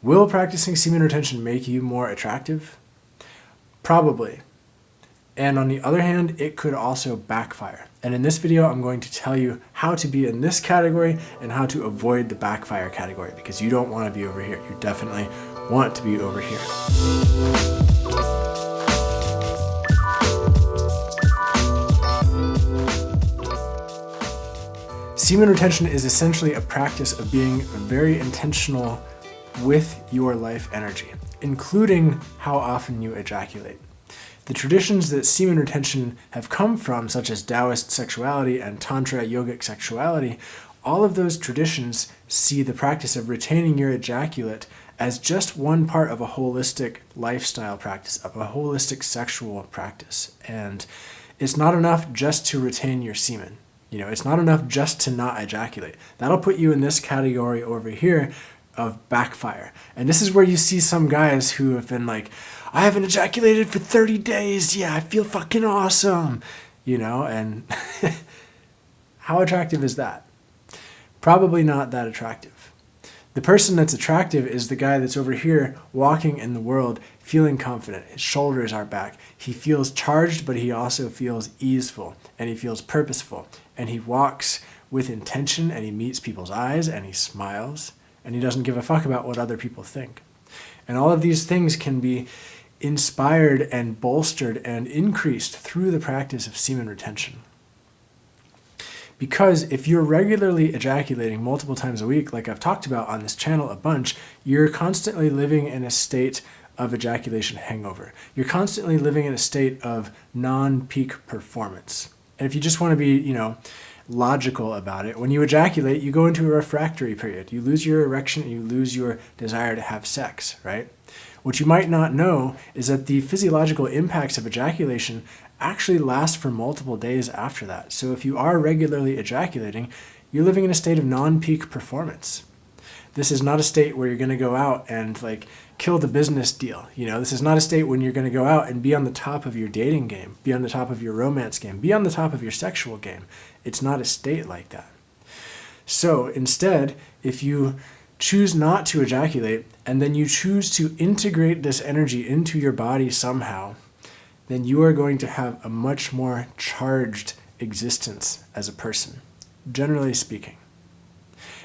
Will practicing semen retention make you more attractive? Probably. And on the other hand, it could also backfire. And in this video, I'm going to tell you how to be in this category and how to avoid the backfire category, because you don't want to be over here. You definitely want to be over here. Semen retention is essentially a practice of being very intentional with your life energy, including how often you ejaculate. The traditions that semen retention have come from, such as Taoist sexuality and Tantra yogic sexuality, all of those traditions see the practice of retaining your ejaculate as just one part of a holistic lifestyle practice, of a holistic sexual practice. And it's not enough just to retain your semen. It's not enough just to not ejaculate. That'll put you in this category over here of backfire. And this is where you see some guys who have been like, I haven't ejaculated for 30 days. Yeah, I feel fucking awesome. And how attractive is that? Probably not that attractive. The person that's attractive is the guy that's over here walking in the world feeling confident. His shoulders are back. He feels charged, but he also feels easeful, and he feels purposeful, and he walks with intention, and he meets people's eyes, and he smiles, and he doesn't give a fuck about what other people think. And all of these things can be inspired and bolstered and increased through the practice of semen retention. Because if you're regularly ejaculating multiple times a week, like I've talked about on this channel a bunch, you're constantly living in a state of ejaculation hangover. You're constantly living in a state of non-peak performance. And if you just want to be, logical about it, when you ejaculate, you go into a refractory period. You lose your erection, you lose your desire to have sex, right? What you might not know is that the physiological impacts of ejaculation actually last for multiple days after that. So if you are regularly ejaculating, you're living in a state of non-peak performance. This is not a state where you're going to go out and kill the business deal. This is not a state when you're going to go out and be on the top of your dating game, be on the top of your romance game, be on the top of your sexual game. It's not a state like that. So instead, if you choose not to ejaculate and then you choose to integrate this energy into your body somehow, then you are going to have a much more charged existence as a person, generally speaking.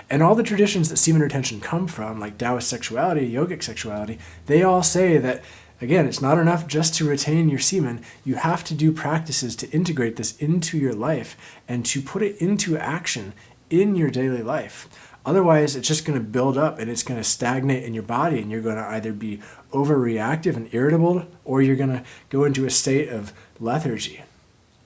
And all the traditions that semen retention come from, like Taoist sexuality, yogic sexuality, they all say that, again, it's not enough just to retain your semen. You have to do practices to integrate this into your life and to put it into action in your daily life. Otherwise, it's just going to build up and it's going to stagnate in your body, and you're going to either be overreactive and irritable, or you're going to go into a state of lethargy.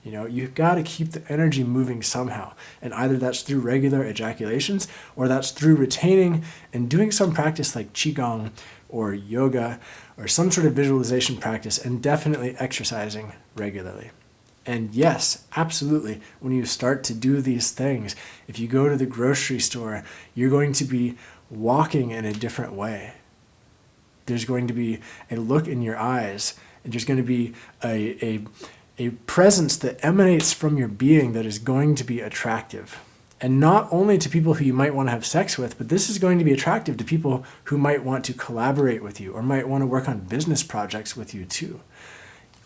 You've got to keep the energy moving somehow. And either that's through regular ejaculations, or that's through retaining and doing some practice like qigong or yoga or some sort of visualization practice, and definitely exercising regularly. And yes, absolutely, when you start to do these things, if you go to the grocery store, you're going to be walking in a different way. There's going to be a look in your eyes, and there's going to be a presence that emanates from your being that is going to be attractive. And not only to people who you might want to have sex with, but this is going to be attractive to people who might want to collaborate with you, or might want to work on business projects with you too.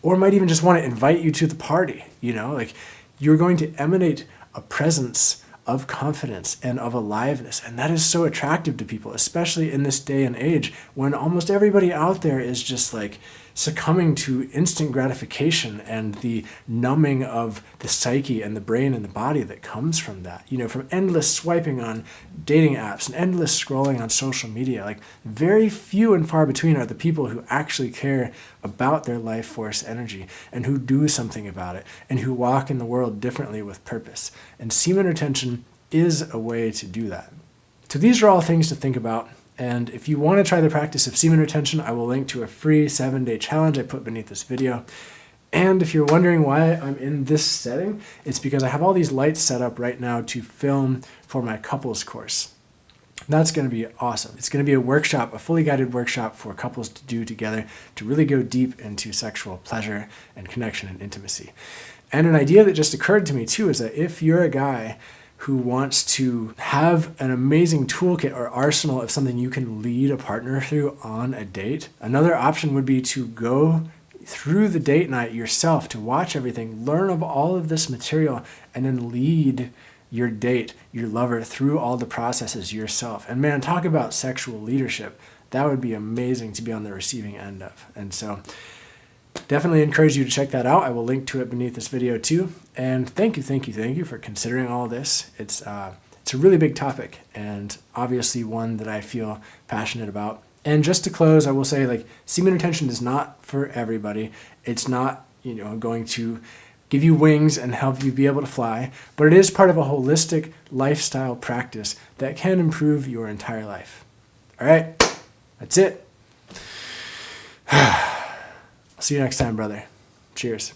Or might even just want to invite you to the party. You're going to emanate a presence of confidence and of aliveness. And that is so attractive to people, especially in this day and age when almost everybody out there is just succumbing to instant gratification and the numbing of the psyche and the brain and the body that comes from that. From endless swiping on dating apps and endless scrolling on social media. Very few and far between are the people who actually care about their life force energy and who do something about it and who walk in the world differently with purpose. And semen retention is a way to do that. So these are all things to think about. And if you want to try the practice of semen retention, I will link to a free 7-day challenge I put beneath this video. And if you're wondering why I'm in this setting, it's because I have all these lights set up right now to film for my couples course. That's going to be awesome. It's going to be a workshop, a fully guided workshop for couples to do together to really go deep into sexual pleasure and connection and intimacy. And an idea that just occurred to me too is that if you're a guy who wants to have an amazing toolkit or arsenal of something you can lead a partner through on a date, another option would be to go through the date night yourself, to watch everything, learn of all of this material, and then lead your date, your lover, through all the processes yourself. And man, talk about sexual leadership. That would be amazing to be on the receiving end of. And so definitely encourage you to check that out. I will link to it beneath this video too. And thank you for considering all this. It's a really big topic, and obviously one that I feel passionate about. And just to close, I will say, like, semen retention is not for everybody. It's not, going to give you wings and help you be able to fly, but it is part of a holistic lifestyle practice that can improve your entire life. All right, that's it. I'll see you next time, brother. Cheers.